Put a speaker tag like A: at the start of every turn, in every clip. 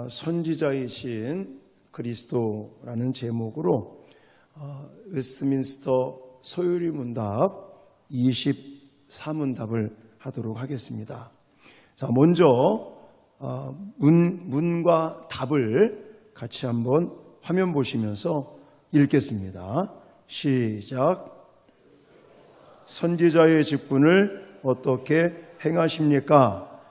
A: 선지자이신 그리스도라는 제목으로 웨스트민스터 소요리 문답 24문답을 하도록 하겠습니다. 자, 먼저 문과 답을 같이 한번 화면 보시면서 읽겠습니다. 시작. 선지자의 직분을 어떻게 행하십니까?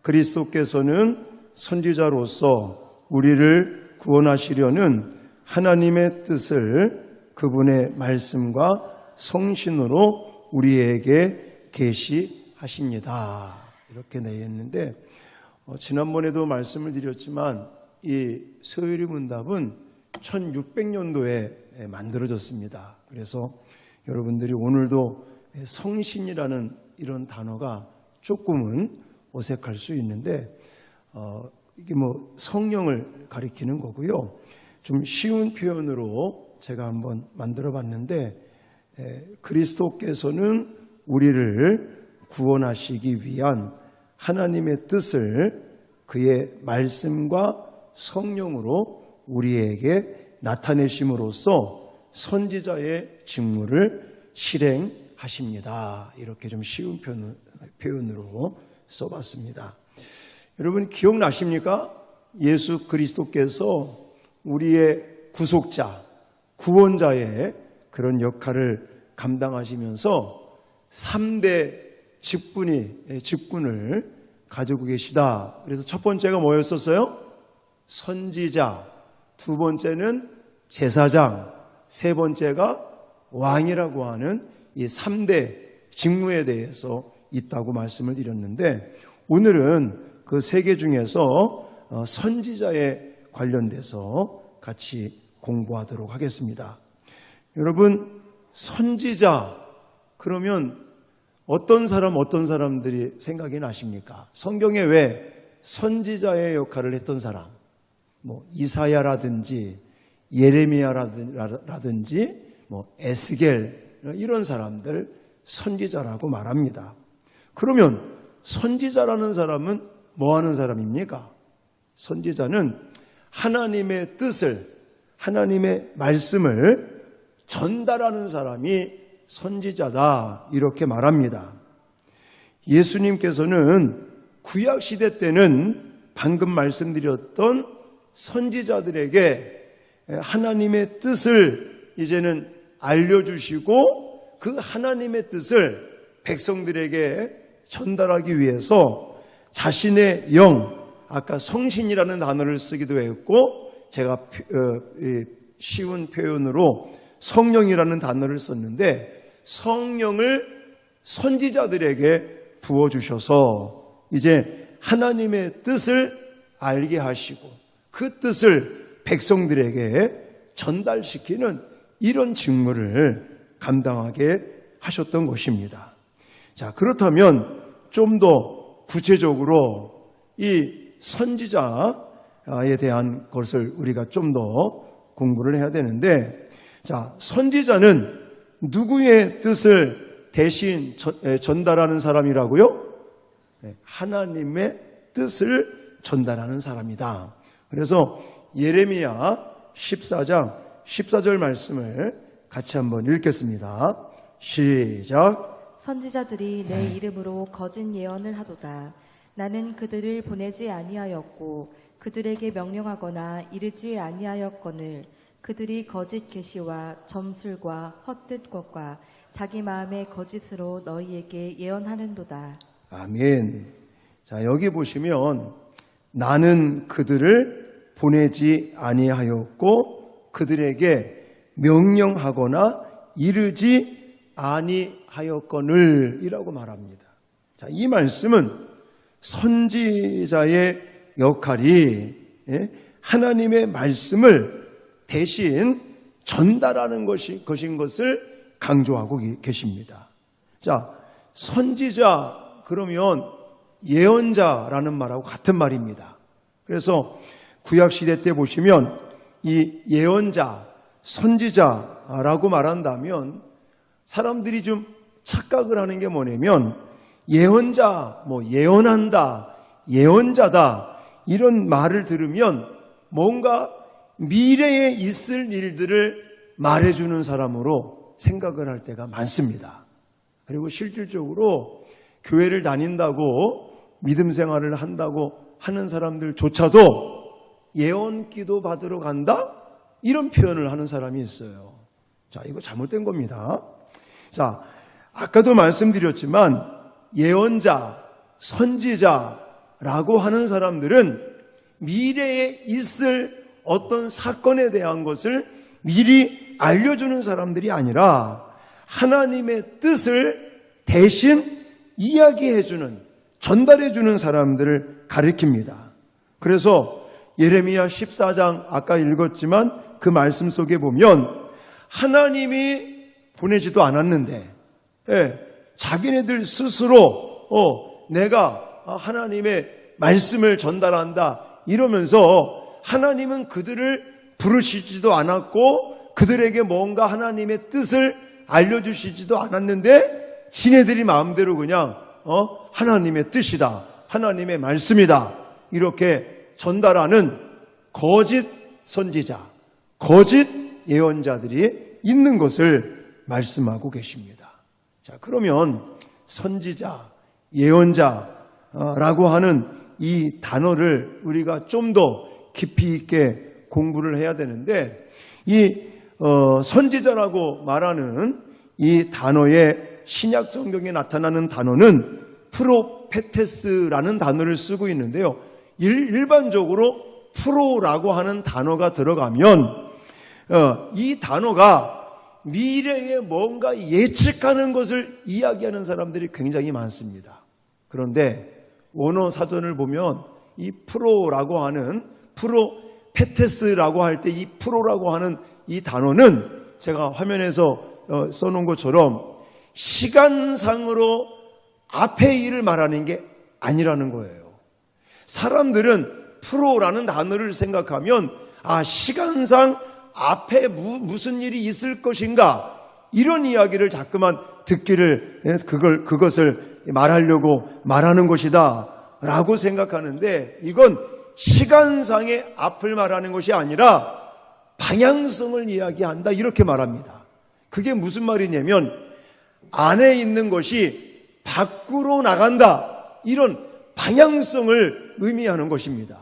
A: 그리스도께서는 선지자로서 우리를 구원하시려는 하나님의 뜻을 그분의 말씀과 성신으로 우리에게 계시하십니다. 이렇게 되어 있는데 지난번에도 말씀을 드렸지만 이 소요리 문답은 1600년도에 만들어졌습니다. 그래서 여러분들이 오늘도 성신이라는 이런 단어가 조금은 어색할 수 있는데 이게 성령을 가리키는 거고요. 좀 쉬운 표현으로 제가 한번 만들어 봤는데 그리스도께서는 우리를 구원하시기 위한 하나님의 뜻을 그의 말씀과 성령으로 우리에게 나타내심으로써 선지자의 직무를 실행하십니다. 이렇게 좀 쉬운 표현으로 써봤습니다. 여러분 기억나십니까? 예수 그리스도께서 우리의 구속자, 구원자의 그런 역할을 감당하시면서 3대 직분을 가지고 계시다. 그래서 첫 번째가 뭐였었어요? 선지자, 두 번째는 제사장, 세 번째가 왕이라고 하는 이 3대 직무에 대해서 있다고 말씀을 드렸는데 오늘은 그 세 개 중에서 선지자에 관련돼서 같이 공부하도록 하겠습니다. 여러분 선지자 그러면 어떤 사람들이 생각이 나십니까? 성경에 왜 선지자의 역할을 했던 사람 이사야라든지 예레미야라든지 에스겔 이런 사람들 선지자라고 말합니다. 그러면 선지자라는 사람은 뭐 하는 사람입니까? 선지자는 하나님의 뜻을, 하나님의 말씀을 전달하는 사람이 선지자다 이렇게 말합니다. 예수님께서는 구약시대 때는 방금 말씀드렸던 선지자들에게 하나님의 뜻을 이제는 알려주시고 그 하나님의 뜻을 백성들에게 전달하기 위해서 자신의 영, 아까 성신이라는 단어를 쓰기도 했고 제가 쉬운 표현으로 성령이라는 단어를 썼는데 성령을 선지자들에게 부어주셔서 이제 하나님의 뜻을 알게 하시고 그 뜻을 백성들에게 전달시키는 이런 직무를 감당하게 하셨던 것입니다. 자, 그렇다면 좀 더 구체적으로 이 선지자에 대한 것을 우리가 좀 더 공부를 해야 되는데 자, 선지자는 누구의 뜻을 대신 전달하는 사람이라고요? 하나님의 뜻을 전달하는 사람이다. 그래서 예레미야 14장 14절 말씀을 같이 한번 읽겠습니다. 시작.
B: 선지자들이 내 이름으로 거짓 예언을 하도다. 나는 그들을 보내지 아니하였고 그들에게 명령하거나 이르지 아니하였거늘 그들이 거짓 계시와 점술과 헛된 것과 자기 마음의 거짓으로 너희에게 예언하는도다.
A: 아멘. 자, 여기 보시면 나는 그들을 보내지 아니하였고 그들에게 명령하거나 이르지 아니하였거늘 이라고 말합니다. 자, 이 말씀은 선지자의 역할이 하나님의 말씀을 대신 전달하는 것인 것을 강조하고 계십니다. 자, 선지자 그러면 예언자라는 말하고 같은 말입니다. 그래서 구약시대 때 보시면 이 예언자, 선지자라고 말한다면 사람들이 좀 착각을 하는 게 뭐냐면 예언자, 예언한다, 예언자다 이런 말을 들으면 뭔가 미래에 있을 일들을 말해주는 사람으로 생각을 할 때가 많습니다. 그리고 실질적으로 교회를 다닌다고 믿음 생활을 한다고 하는 사람들조차도 예언 기도 받으러 간다? 이런 표현을 하는 사람이 있어요. 자, 이거 잘못된 겁니다. 자, 아까도 말씀드렸지만 예언자, 선지자라고 하는 사람들은 미래에 있을 어떤 사건에 대한 것을 미리 알려주는 사람들이 아니라 하나님의 뜻을 대신 이야기해주는, 전달해주는 사람들을 가리킵니다. 그래서 예레미야 14장 아까 읽었지만 그 말씀 속에 보면 하나님이 보내지도 않았는데 자기네들 스스로 내가 하나님의 말씀을 전달한다 이러면서 하나님은 그들을 부르시지도 않았고 그들에게 뭔가 하나님의 뜻을 알려주시지도 않았는데 지네들이 마음대로 그냥 하나님의 뜻이다, 하나님의 말씀이다 이렇게 전달하는 거짓 선지자, 거짓 예언자들이 있는 것을 말씀하고 계십니다. 자, 그러면 선지자, 예언자라고 하는 이 단어를 우리가 좀 더 깊이 있게 공부를 해야 되는데 이 선지자라고 말하는 이 단어의 신약 성경에 나타나는 단어는 프로페테스라는 단어를 쓰고 있는데요. 일반적으로 프로라고 하는 단어가 들어가면 이 단어가 미래에 뭔가 예측하는 것을 이야기하는 사람들이 굉장히 많습니다. 그런데 원어 사전을 보면 이 프로라고 하는 프로페테스라고 할 때 이 프로라고 하는 이 단어는 제가 화면에서 써놓은 것처럼 시간상으로 앞의 일을 말하는 게 아니라는 거예요. 사람들은 프로라는 단어를 생각하면 시간상 앞에 무슨 일이 있을 것인가 이런 이야기를 자꾸만 듣기를 그것을 말하려고 말하는 것이다 라고 생각하는데 이건 시간상의 앞을 말하는 것이 아니라 방향성을 이야기한다 이렇게 말합니다. 그게 무슨 말이냐면 안에 있는 것이 밖으로 나간다 이런 방향성을 의미하는 것입니다.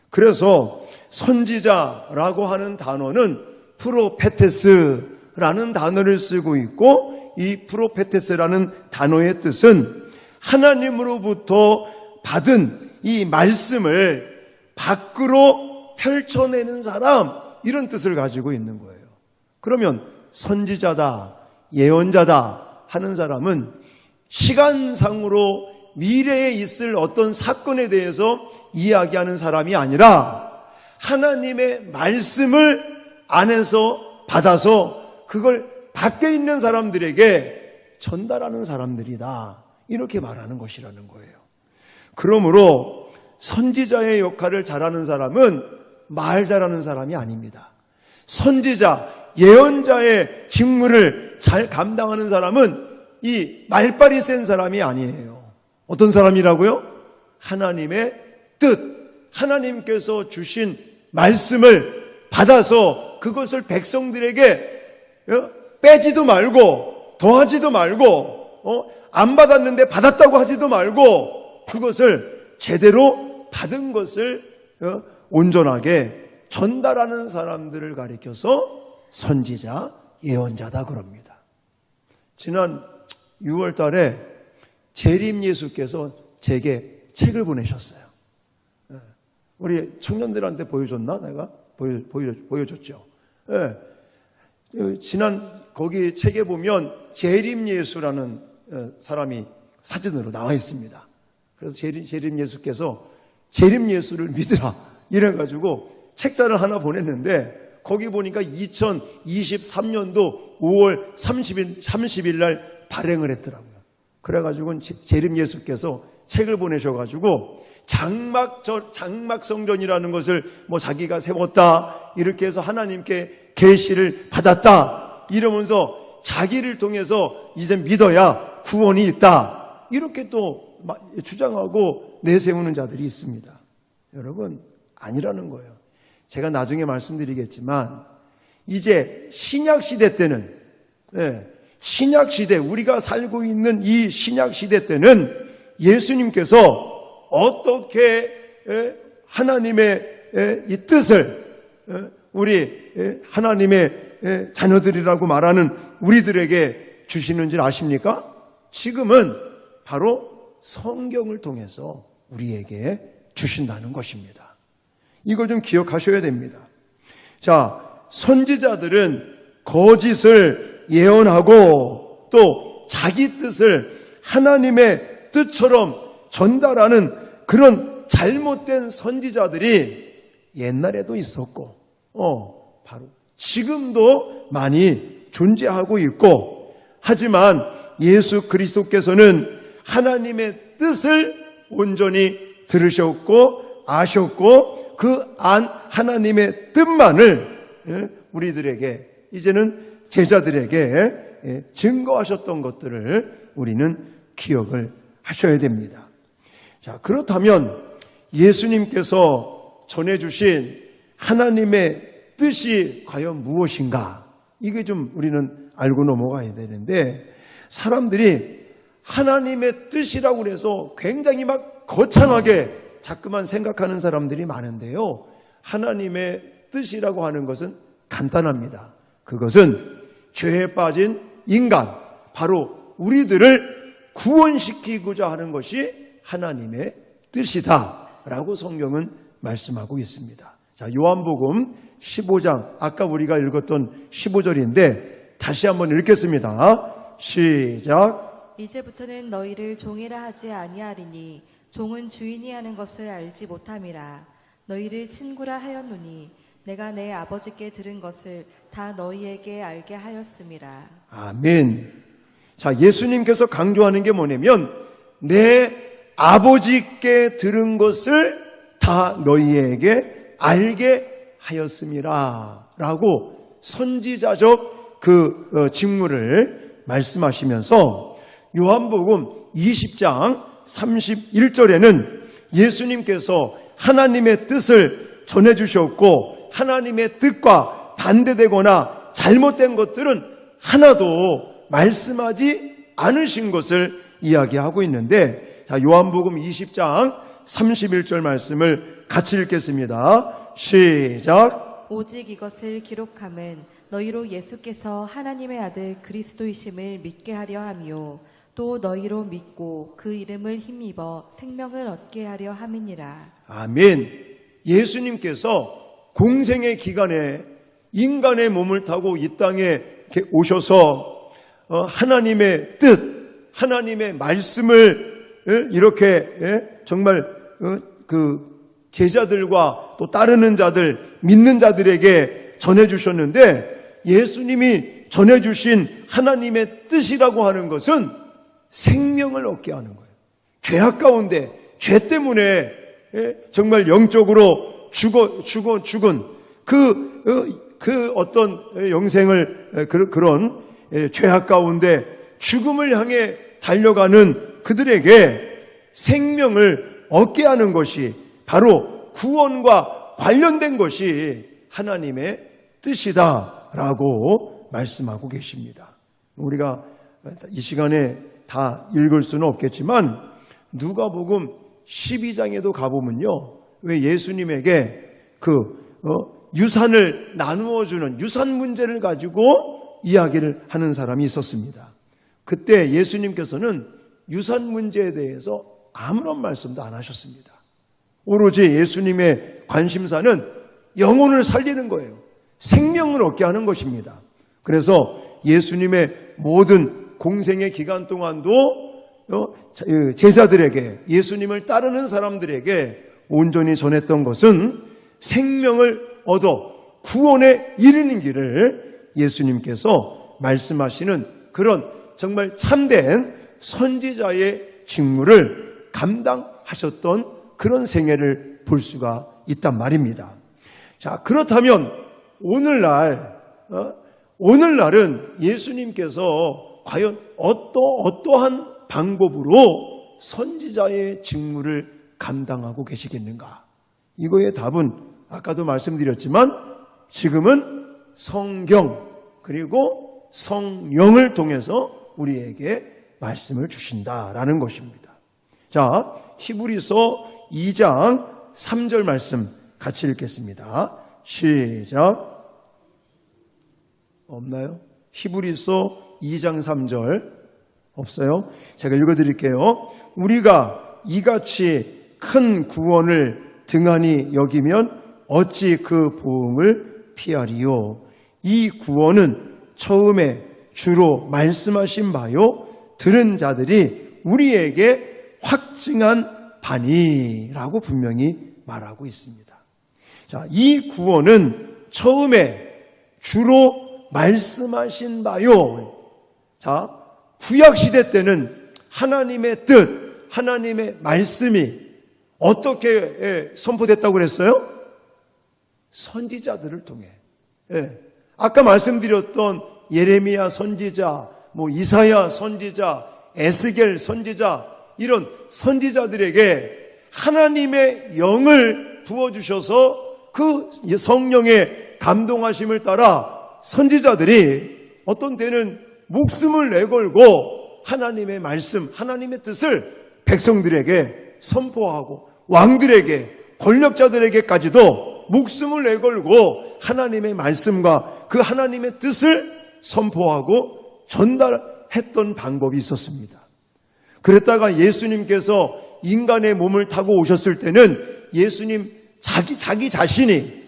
A: 그래서 선지자라고 하는 단어는 프로페테스라는 단어를 쓰고 있고 이 프로페테스라는 단어의 뜻은 하나님으로부터 받은 이 말씀을 밖으로 펼쳐내는 사람 이런 뜻을 가지고 있는 거예요. 그러면 선지자다, 예언자다 하는 사람은 시간상으로 미래에 있을 어떤 사건에 대해서 이야기하는 사람이 아니라 하나님의 말씀을 안에서 받아서 그걸 밖에 있는 사람들에게 전달하는 사람들이다 이렇게 말하는 것이라는 거예요. 그러므로 선지자의 역할을 잘하는 사람은 말 잘하는 사람이 아닙니다. 선지자, 예언자의 직무를 잘 감당하는 사람은 이 말빨이 센 사람이 아니에요. 어떤 사람이라고요? 하나님의 뜻, 하나님께서 주신 말씀을 받아서 그것을 백성들에게 빼지도 말고 더하지도 말고 안 받았는데 받았다고 하지도 말고 그것을 제대로 받은 것을 온전하게 전달하는 사람들을 가리켜서 선지자, 예언자다 그럽니다. 지난 6월 달에 재림 예수께서 제게 책을 보내셨어요. 우리 청년들한테 보여줬나? 내가? 보여줬죠. 지난 거기 책에 보면 재림 예수라는 사람이 사진으로 나와 있습니다. 그래서 재림 예수께서 재림 예수를 믿으라 이래가지고 책자를 하나 보냈는데 거기 보니까 2023년도 5월 30일 날 발행을 했더라고요. 그래가지고 재림 예수께서 책을 보내셔가지고 장막 성전이라는 것을 자기가 세웠다 이렇게 해서 하나님께 계시를 받았다 이러면서 자기를 통해서 이제 믿어야 구원이 있다 이렇게 또 주장하고 내세우는 자들이 있습니다. 여러분, 아니라는 거예요. 제가 나중에 말씀드리겠지만 이제 신약시대 때는, 신약시대, 우리가 살고 있는 이 신약시대 때는 예수님께서 어떻게 하나님의 이 뜻을 우리 하나님의 자녀들이라고 말하는 우리들에게 주시는지 아십니까? 지금은 바로 성경을 통해서 우리에게 주신다는 것입니다. 이걸 좀 기억하셔야 됩니다. 자, 선지자들은 거짓을 예언하고 또 자기 뜻을 하나님의 뜻처럼 전달하는 그런 잘못된 선지자들이 옛날에도 있었고, 바로 지금도 많이 존재하고 있고, 하지만 예수 그리스도께서는 하나님의 뜻을 온전히 들으셨고 아셨고 그 안 하나님의 뜻만을 우리들에게 이제는 제자들에게 증거하셨던 것들을 우리는 기억을 하셔야 됩니다. 자, 그렇다면 예수님께서 전해주신 하나님의 뜻이 과연 무엇인가? 이게 좀 우리는 알고 넘어가야 되는데, 사람들이 하나님의 뜻이라고 해서 굉장히 막 거창하게 자꾸만 생각하는 사람들이 많은데요. 하나님의 뜻이라고 하는 것은 간단합니다. 그것은 죄에 빠진 인간, 바로 우리들을 구원시키고자 하는 것이 하나님의 뜻이다라고 성경은 말씀하고 있습니다. 자, 요한복음 15장, 아까 우리가 읽었던 15절인데 다시 한번 읽겠습니다. 시작.
B: 이제부터는 너희를 종이라 하지 아니하리니 종은 주인이 하는 것을 알지 못함이라. 너희를 친구라 하였노니 내가 내 아버지께 들은 것을 다 너희에게 알게 하였음이라.
A: 아멘. 자, 예수님께서 강조하는 게 뭐냐면 내 아버지께 들은 것을 다 너희에게 알게 하였음이라 라고 선지자적 그 직무를 말씀하시면서 요한복음 20장 31절에는 예수님께서 하나님의 뜻을 전해주셨고 하나님의 뜻과 반대되거나 잘못된 것들은 하나도 말씀하지 않으신 것을 이야기하고 있는데, 자, 요한복음 20장 31절 말씀을 같이 읽겠습니다. 시작.
B: 오직 이것을 기록함은 너희로 예수께서 하나님의 아들 그리스도이심을 믿게 하려 함이요 또 너희로 믿고 그 이름을 힘입어 생명을 얻게 하려 함이니라.
A: 아멘. 예수님께서 공생의 기간에 인간의 몸을 타고 이 땅에 오셔서 하나님의 뜻, 하나님의 말씀을 이렇게 정말 그 제자들과 또 따르는 자들, 믿는 자들에게 전해주셨는데, 예수님이 전해주신 하나님의 뜻이라고 하는 것은 생명을 얻게 하는 거예요. 죄악 가운데, 죄 때문에 정말 영적으로 죽은 그 어떤 영생을, 그런 죄악 가운데 죽음을 향해 달려가는 그들에게 생명을 얻게 하는 것이 바로 구원과 관련된 것이 하나님의 뜻이다라고 말씀하고 계십니다. 우리가 이 시간에 다 읽을 수는 없겠지만 누가복음 12장에도 가보면요, 왜 예수님에게 유산을 나누어 주는 유산 문제를 가지고 이야기를 하는 사람이 있었습니다. 그때 예수님께서는 유산 문제에 대해서 아무런 말씀도 안 하셨습니다. 오로지 예수님의 관심사는 영혼을 살리는 거예요. 생명을 얻게 하는 것입니다. 그래서 예수님의 모든 공생의 기간 동안도 제자들에게, 예수님을 따르는 사람들에게 온전히 전했던 것은 생명을 얻어 구원에 이르는 길을 예수님께서 말씀하시는 그런 정말 참된 선지자의 직무를 감당하셨던 그런 생애를 볼 수가 있단 말입니다. 자, 그렇다면 오늘날은 예수님께서 과연 어떠한 방법으로 선지자의 직무를 감당하고 계시겠는가? 이거의 답은 아까도 말씀드렸지만 지금은 성경 그리고 성령을 통해서 우리에게 말씀을 주신다라는 것입니다. 자, 히브리서 2장 3절 말씀 같이 읽겠습니다. 시작. 없나요? 히브리서 2장 3절 없어요? 제가 읽어드릴게요. 우리가 이같이 큰 구원을 등한히 여기면 어찌 그 보응을 피하리요. 이 구원은 처음에 주로 말씀하신 바요 들은 자들이 우리에게 확증한 바니라고 분명히 말하고 있습니다. 자, 이 구원은 처음에 주로 말씀하신 바요. 자, 구약시대 때는 하나님의 뜻, 하나님의 말씀이 어떻게 선포됐다고 그랬어요? 선지자들을 통해. 아까 말씀드렸던 예레미야 선지자, 이사야 선지자, 에스겔 선지자, 이런 선지자들에게 하나님의 영을 부어주셔서 그 성령의 감동하심을 따라 선지자들이 어떤 때는 목숨을 내걸고 하나님의 말씀, 하나님의 뜻을 백성들에게 선포하고 왕들에게, 권력자들에게까지도 목숨을 내걸고 하나님의 말씀과 그 하나님의 뜻을 선포하고 전달했던 방법이 있었습니다. 그랬다가 예수님께서 인간의 몸을 타고 오셨을 때는 예수님 자기 자신이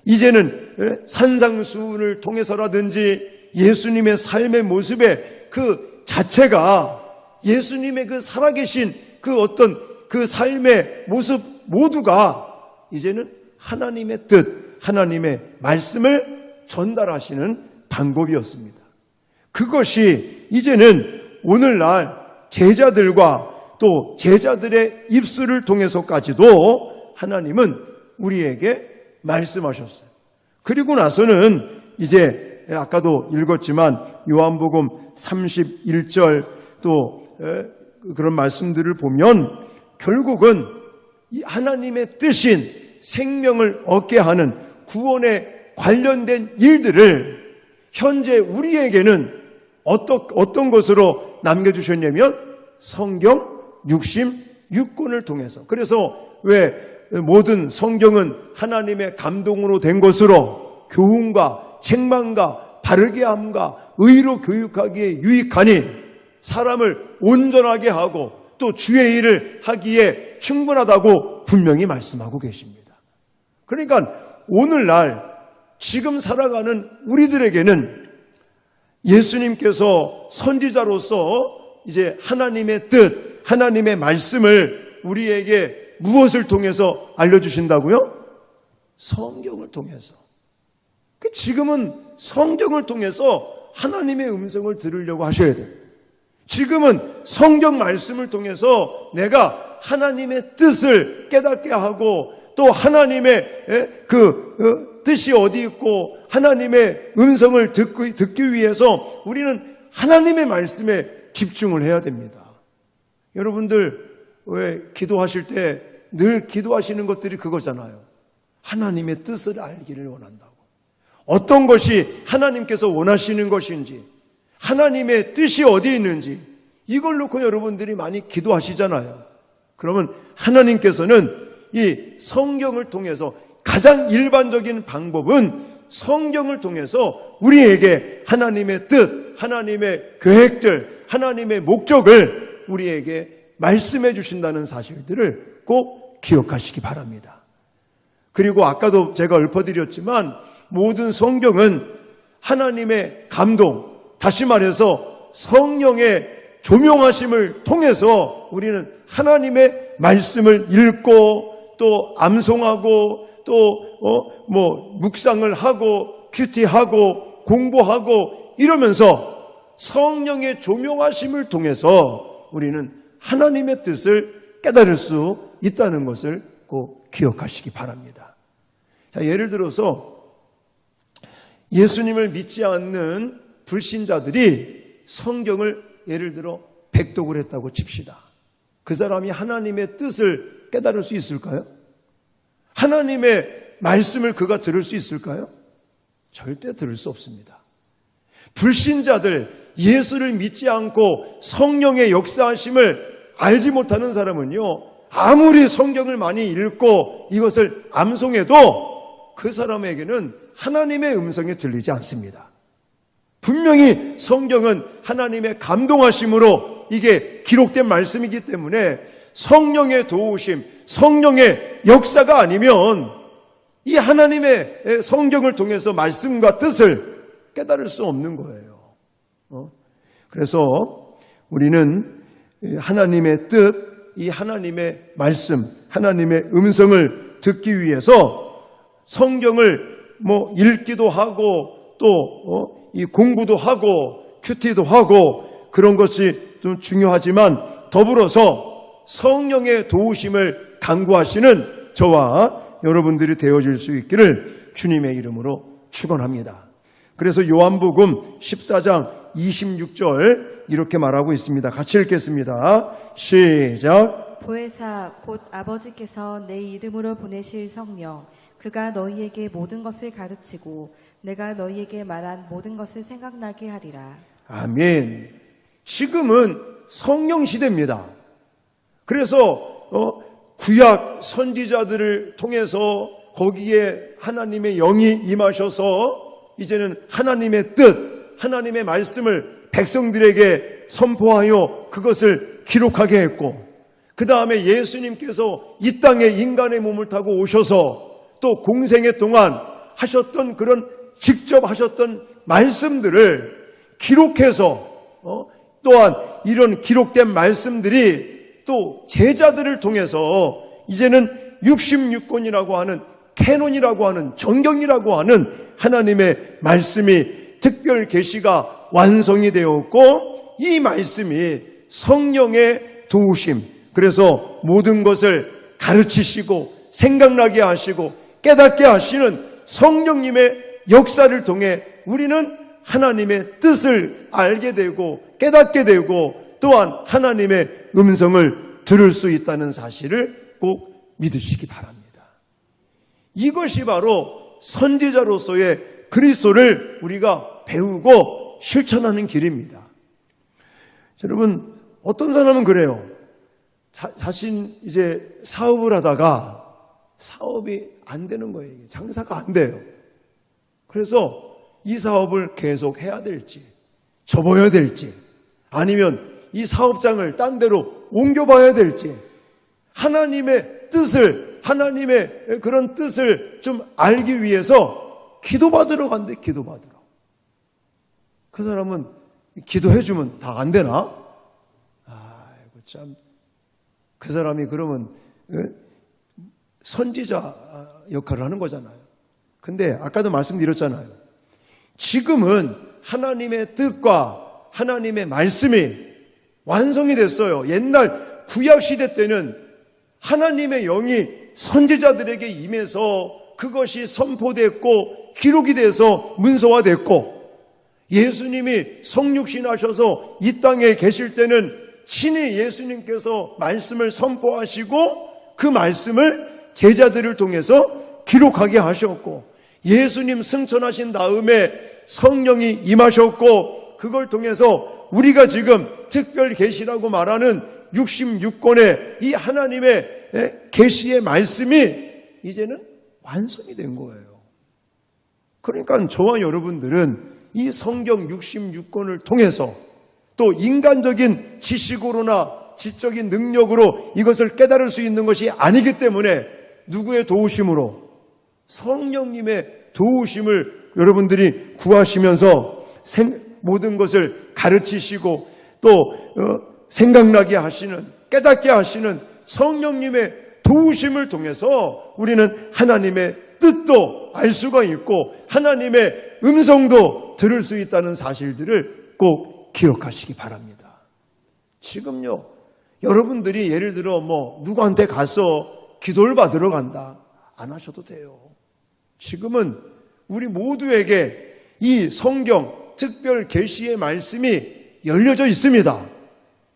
A: 이제는 산상수훈을 통해서라든지 예수님의 삶의 모습의 그 자체가 예수님의 그 살아계신 그 어떤 그 삶의 모습 모두가 이제는 하나님의 뜻, 하나님의 말씀을 전달하시는 방법이었습니다. 그것이 이제는 오늘날 제자들과 또 제자들의 입술을 통해서까지도 하나님은 우리에게 말씀하셨어요. 그리고 나서는 이제 아까도 읽었지만 요한복음 31절 또 그런 말씀들을 보면 결국은 이 하나님의 뜻인 생명을 얻게 하는 구원에 관련된 일들을 현재 우리에게는 어떤 것으로 남겨주셨냐면 성경 66권을 통해서. 그래서 왜 모든 성경은 하나님의 감동으로 된 것으로 교훈과 책망과 바르게 함과 의로 교육하기에 유익하니 사람을 온전하게 하고 또 주의 일을 하기에 충분하다고 분명히 말씀하고 계십니다. 그러니까 오늘날 지금 살아가는 우리들에게는 예수님께서 선지자로서 이제 하나님의 뜻, 하나님의 말씀을 우리에게 무엇을 통해서 알려주신다고요? 성경을 통해서. 지금은 성경을 통해서 하나님의 음성을 들으려고 하셔야 돼요. 지금은 성경 말씀을 통해서 내가 하나님의 뜻을 깨닫게 하고 또 하나님의 그 뜻이 어디 있고 하나님의 음성을 듣기 위해서 우리는 하나님의 말씀에 집중을 해야 됩니다. 여러분들 왜 기도하실 때 늘 기도하시는 것들이 그거잖아요. 하나님의 뜻을 알기를 원한다고. 어떤 것이 하나님께서 원하시는 것인지, 하나님의 뜻이 어디 있는지 이걸 놓고 여러분들이 많이 기도하시잖아요. 그러면 하나님께서는 이 성경을 통해서 가장 일반적인 방법은 성경을 통해서 우리에게 하나님의 뜻, 하나님의 계획들, 하나님의 목적을 우리에게 말씀해 주신다는 사실들을 꼭 기억하시기 바랍니다. 그리고 아까도 제가 읊어드렸지만 모든 성경은 하나님의 감동, 다시 말해서 성령의 조명하심을 통해서 우리는 하나님의 말씀을 읽고 또 암송하고 또 묵상을 하고 큐티하고 공부하고 이러면서 성령의 조명하심을 통해서 우리는 하나님의 뜻을 깨달을 수 있다는 것을 꼭 기억하시기 바랍니다. 자, 예를 들어서 예수님을 믿지 않는 불신자들이 성경을 예를 들어 백독을 했다고 칩시다. 그 사람이 하나님의 뜻을 깨달을 수 있을까요? 하나님의 말씀을 그가 들을 수 있을까요? 절대 들을 수 없습니다. 불신자들, 예수를 믿지 않고 성령의 역사하심을 알지 못하는 사람은요, 아무리 성경을 많이 읽고 이것을 암송해도 그 사람에게는 하나님의 음성이 들리지 않습니다. 분명히 성경은 하나님의 감동하심으로 이게 기록된 말씀이기 때문에 성령의 도우심, 성령의 역사가 아니면 이 하나님의 성경을 통해서 말씀과 뜻을 깨달을 수 없는 거예요. 그래서 우리는 하나님의 뜻, 이 하나님의 말씀, 하나님의 음성을 듣기 위해서 성경을 읽기도 하고 또 이 공부도 하고 큐티도 하고 그런 것이 좀 중요하지만 더불어서 성령의 도우심을 간구하시는 저와 여러분들이 되어질 수 있기를 주님의 이름으로 축원합니다. 그래서 요한복음 14장 26절 이렇게 말하고 있습니다. 같이 읽겠습니다. 시작.
B: 보혜사 곧 아버지께서 내 이름으로 보내실 성령 그가 너희에게 모든 것을 가르치고 내가 너희에게 말한 모든 것을 생각나게 하리라.
A: 아멘. 지금은 성령 시대입니다. 그래서 구약 선지자들을 통해서 거기에 하나님의 영이 임하셔서 이제는 하나님의 뜻, 하나님의 말씀을 백성들에게 선포하여 그것을 기록하게 했고, 그 다음에 예수님께서 이 땅에 인간의 몸을 타고 오셔서 또 공생애 동안 하셨던 그런 직접 하셨던 말씀들을 기록해서 또한 이런 기록된 말씀들이 또 제자들을 통해서 이제는 66권이라고 하는 캐논이라고 하는 정경이라고 하는 하나님의 말씀이 특별 계시가 완성이 되었고, 이 말씀이 성령의 도우심, 그래서 모든 것을 가르치시고 생각나게 하시고 깨닫게 하시는 성령님의 역사를 통해 우리는 하나님의 뜻을 알게 되고 깨닫게 되고 또한 하나님의 음성을 들을 수 있다는 사실을 꼭 믿으시기 바랍니다. 이것이 바로 선지자로서의 그리스도를 우리가 배우고 실천하는 길입니다. 여러분, 어떤 사람은 그래요. 자신 이제 사업을 하다가 사업이 안 되는 거예요. 장사가 안 돼요. 그래서 이 사업을 계속 해야 될지 접어야 될지 아니면 이 사업장을 딴 데로 옮겨봐야 될지 하나님의 뜻을, 하나님의 그런 뜻을 좀 알기 위해서 기도받으러 간대. 기도받으러. 그 사람은 기도해주면 다 안 되나? 아이고 참, 그 사람이 그러면 선지자 역할을 하는 거잖아요. 근데 아까도 말씀드렸잖아요. 지금은 하나님의 뜻과 하나님의 말씀이 완성이 됐어요. 옛날 구약시대 때는 하나님의 영이 선지자들에게 임해서 그것이 선포됐고 기록이 돼서 문서화됐고, 예수님이 성육신 하셔서 이 땅에 계실 때는 친히 예수님께서 말씀을 선포하시고 그 말씀을 제자들을 통해서 기록하게 하셨고, 예수님 승천하신 다음에 성령이 임하셨고 그걸 통해서 우리가 지금 특별 계시라고 말하는 66권의 이 하나님의 계시의 말씀이 이제는 완성이 된 거예요. 그러니까 저와 여러분들은 이 성경 66권을 통해서 또 인간적인 지식으로나 지적인 능력으로 이것을 깨달을 수 있는 것이 아니기 때문에 누구의 도우심으로? 성령님의 도우심을 여러분들이 구하시면서 모든 것을 가르치시고 또 생각나게 하시는, 깨닫게 하시는 성령님의 도우심을 통해서 우리는 하나님의 뜻도 알 수가 있고 하나님의 음성도 들을 수 있다는 사실들을 꼭 기억하시기 바랍니다. 지금요, 여러분들이 예를 들어 누구한테 가서 기도를 받으러 간다, 안 하셔도 돼요. 지금은 우리 모두에게 이 성경 특별 계시의 말씀이 열려져 있습니다.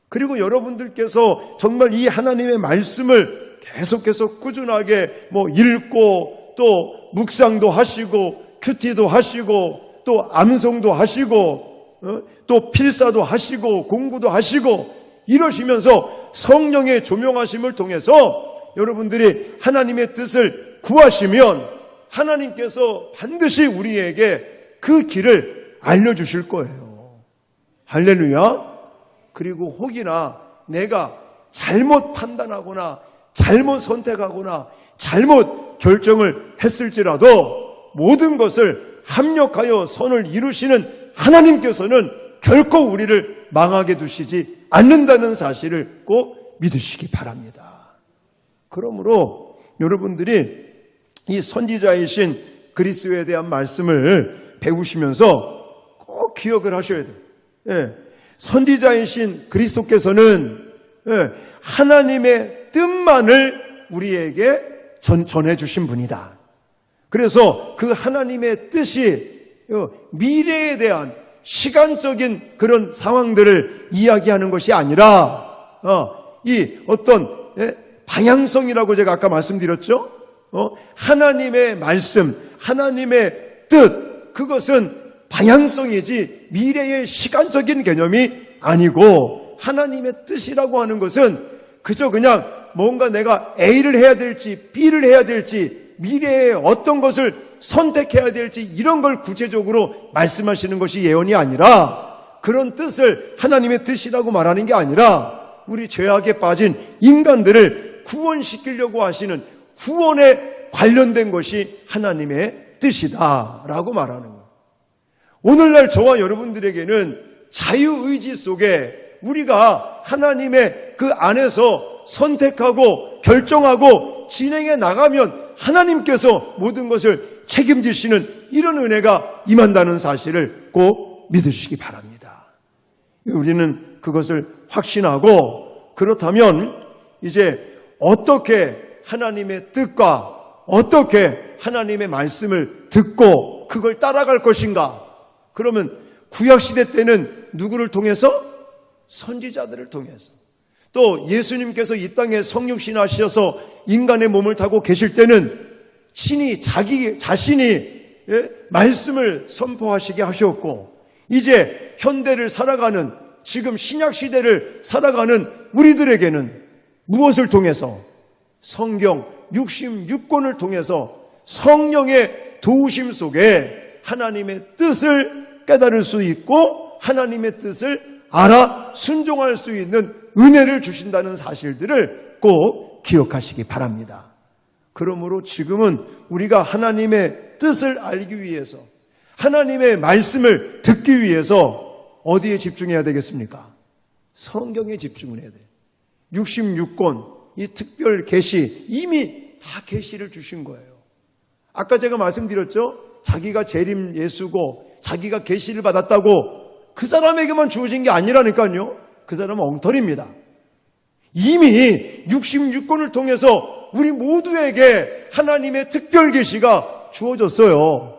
A: 그리고 여러분들께서 정말 이 하나님의 말씀을 계속해서 꾸준하게 읽고 또 묵상도 하시고 큐티도 하시고 또 암송도 하시고 또 필사도 하시고 공부도 하시고 이러시면서 성령의 조명하심을 통해서 여러분들이 하나님의 뜻을 구하시면 하나님께서 반드시 우리에게 그 길을 알려주실 거예요. 할렐루야. 그리고 혹이나 내가 잘못 판단하거나 잘못 선택하거나 잘못 결정을 했을지라도 모든 것을 합력하여 선을 이루시는 하나님께서는 결코 우리를 망하게 두시지 않는다는 사실을 꼭 믿으시기 바랍니다. 그러므로 여러분들이 이 선지자이신 그리스도에 대한 말씀을 배우시면서 꼭 기억을 하셔야 돼요. 예, 선지자이신 그리스도께서는 하나님의 뜻만을 우리에게 전해 주신 분이다. 그래서 그 하나님의 뜻이 미래에 대한 시간적인 그런 상황들을 이야기하는 것이 아니라 이 어떤 방향성이라고 제가 아까 말씀드렸죠. 하나님의 말씀, 하나님의 뜻, 그것은 방향성이지 미래의 시간적인 개념이 아니고 하나님의 뜻이라고 하는 것은 그저 그냥 뭔가 내가 A를 해야 될지 B를 해야 될지 미래에 어떤 것을 선택해야 될지 이런 걸 구체적으로 말씀하시는 것이 예언이 아니라 그런 뜻을 하나님의 뜻이라고 말하는 게 아니라 우리 죄악에 빠진 인간들을 구원시키려고 하시는 구원에 관련된 것이 하나님의 뜻이다라고 말하는 거예요. 오늘날 저와 여러분들에게는 자유의지 속에 우리가 하나님의 그 안에서 선택하고 결정하고 진행해 나가면 하나님께서 모든 것을 책임지시는 이런 은혜가 임한다는 사실을 꼭 믿으시기 바랍니다. 우리는 그것을 확신하고 그렇다면 이제 어떻게 하나님의 뜻과 어떻게 하나님의 말씀을 듣고 그걸 따라갈 것인가? 그러면 구약시대 때는 누구를 통해서? 선지자들을 통해서. 또 예수님께서 이 땅에 성육신하셔서 인간의 몸을 타고 계실 때는 친히 자기 자신이 말씀을 선포하시게 하셨고 이제 현대를 살아가는 지금 신약시대를 살아가는 우리들에게는 무엇을 통해서? 성경 66권을 통해서 성령의 도우심 속에 하나님의 뜻을 깨달을 수 있고 하나님의 뜻을 알아 순종할 수 있는 은혜를 주신다는 사실들을 꼭 기억하시기 바랍니다. 그러므로 지금은 우리가 하나님의 뜻을 알기 위해서 하나님의 말씀을 듣기 위해서 어디에 집중해야 되겠습니까? 성경에 집중을 해야 돼요. 66권 이 특별 계시 이미 다 계시를 주신 거예요. 아까 제가 말씀드렸죠? 자기가 재림 예수고 자기가 계시를 받았다고 그 사람에게만 주어진 게 아니라니까요. 그 사람은 엉터리입니다. 이미 66권을 통해서 우리 모두에게 하나님의 특별 계시가 주어졌어요.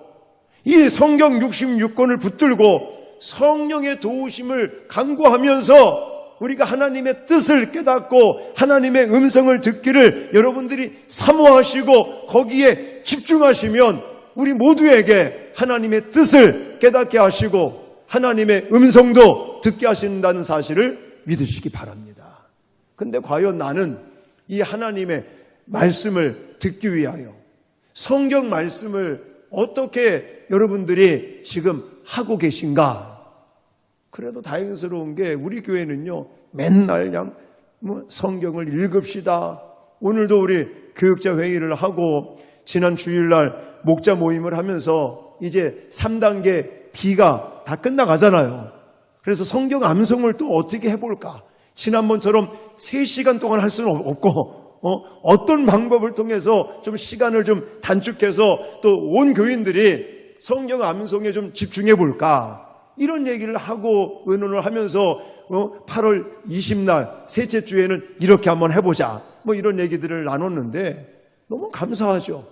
A: 이 성경 66권을 붙들고 성령의 도우심을 간구하면서 우리가 하나님의 뜻을 깨닫고 하나님의 음성을 듣기를 여러분들이 사모하시고 거기에 집중하시면 우리 모두에게 하나님의 뜻을 깨닫게 하시고 하나님의 음성도 듣게 하신다는 사실을 믿으시기 바랍니다. 근데 과연 나는 이 하나님의 말씀을 듣기 위하여 성경 말씀을 어떻게 여러분들이 지금 하고 계신가? 그래도 다행스러운 게 우리 교회는요 맨날 그냥 성경을 읽읍시다. 오늘도 우리 교육자 회의를 하고 지난 주일날 목자 모임을 하면서 이제 3단계 B가 다 끝나가잖아요. 그래서 성경 암송을 또 어떻게 해볼까? 지난번처럼 3시간 동안 할 수는 없고 어떤 방법을 통해서 좀 시간을 좀 단축해서 또 온 교인들이 성경 암송에 좀 집중해 볼까? 이런 얘기를 하고 의논을 하면서 8월 20날 셋째 주에는 이렇게 한번 해보자. 이런 얘기들을 나눴는데 너무 감사하죠.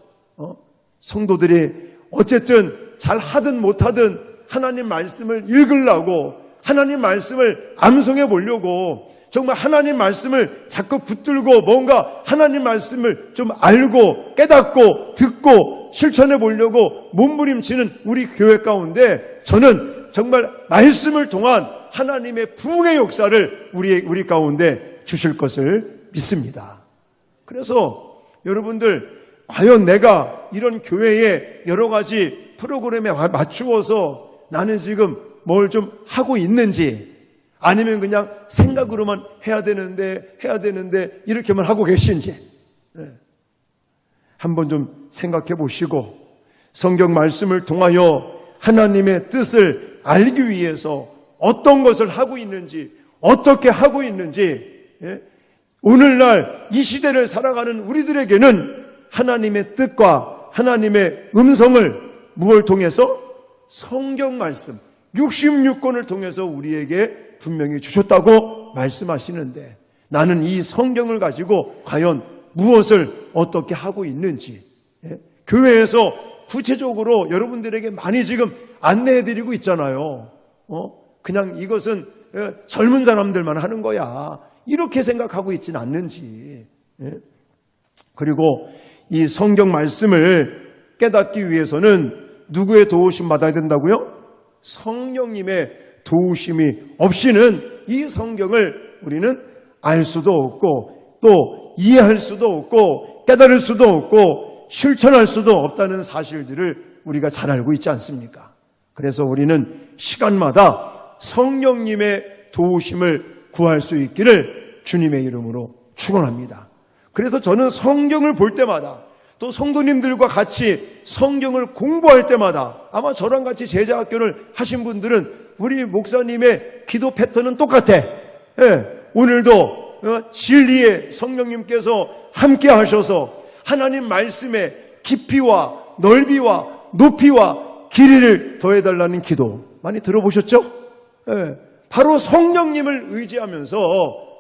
A: 성도들이 어쨌든 잘 하든 못하든 하나님 말씀을 읽으려고 하나님 말씀을 암송해 보려고 정말 하나님 말씀을 자꾸 붙들고 뭔가 하나님 말씀을 좀 알고 깨닫고 듣고 실천해 보려고 몸부림치는 우리 교회 가운데 저는 정말 말씀을 통한 하나님의 부흥의 역사를 우리 가운데 주실 것을 믿습니다. 그래서 여러분들, 과연 내가 이런 교회에 여러 가지 프로그램에 맞추어서 나는 지금 뭘 좀 하고 있는지, 아니면 그냥 생각으로만 해야 되는데 이렇게만 하고 계신지 한번 좀 생각해 보시고, 성경 말씀을 통하여 하나님의 뜻을 알기 위해서 어떤 것을 하고 있는지, 어떻게 하고 있는지, 오늘날 이 시대를 살아가는 우리들에게는 하나님의 뜻과 하나님의 음성을 무엇을 통해서? 성경 말씀 66권을 통해서 우리에게 분명히 주셨다고 말씀하시는데, 나는 이 성경을 가지고 과연 무엇을 어떻게 하고 있는지, 교회에서 구체적으로 여러분들에게 많이 지금 안내해드리고 있잖아요. 그냥 이것은 젊은 사람들만 하는 거야, 이렇게 생각하고 있지는 않는지. 그리고 이 성경 말씀을 깨닫기 위해서는 누구의 도우심 받아야 된다고요? 성령님의 도우심이 없이는 이 성경을 우리는 알 수도 없고 또 이해할 수도 없고 깨달을 수도 없고 실천할 수도 없다는 사실들을 우리가 잘 알고 있지 않습니까? 그래서 우리는 시간마다 성령님의 도우심을 구할 수 있기를 주님의 이름으로 축원합니다. 그래서 저는 성경을 볼 때마다, 또 성도님들과 같이 성경을 공부할 때마다, 아마 저랑 같이 제자학교를 하신 분들은 우리 목사님의 기도 패턴은 똑같아. 오늘도 진리의 성령님께서 함께 하셔서 하나님 말씀의 깊이와 넓이와 높이와 길이를 더해달라는 기도 많이 들어보셨죠? 바로 성령님을 의지하면서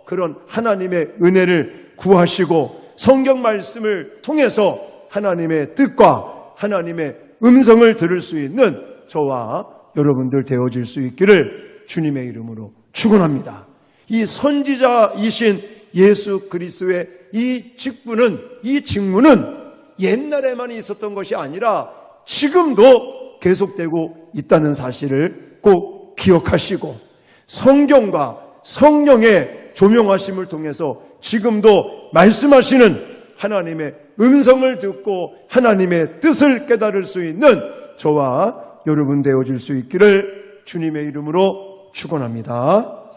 A: 그런 하나님의 은혜를 구하시고 성경 말씀을 통해서 하나님의 뜻과 하나님의 음성을 들을 수 있는 저와 여러분들 되어질 수 있기를 주님의 이름으로 축원합니다. 이 선지자이신 예수 그리스도의 이 직무는 옛날에만 있었던 것이 아니라 지금도 계속되고 있다는 사실을 꼭 기억하시고, 성경과 성령의 조명하심을 통해서 지금도 말씀하시는 하나님의 음성을 듣고 하나님의 뜻을 깨달을 수 있는 저와 여러분 되어질 수 있기를 주님의 이름으로 축원합니다.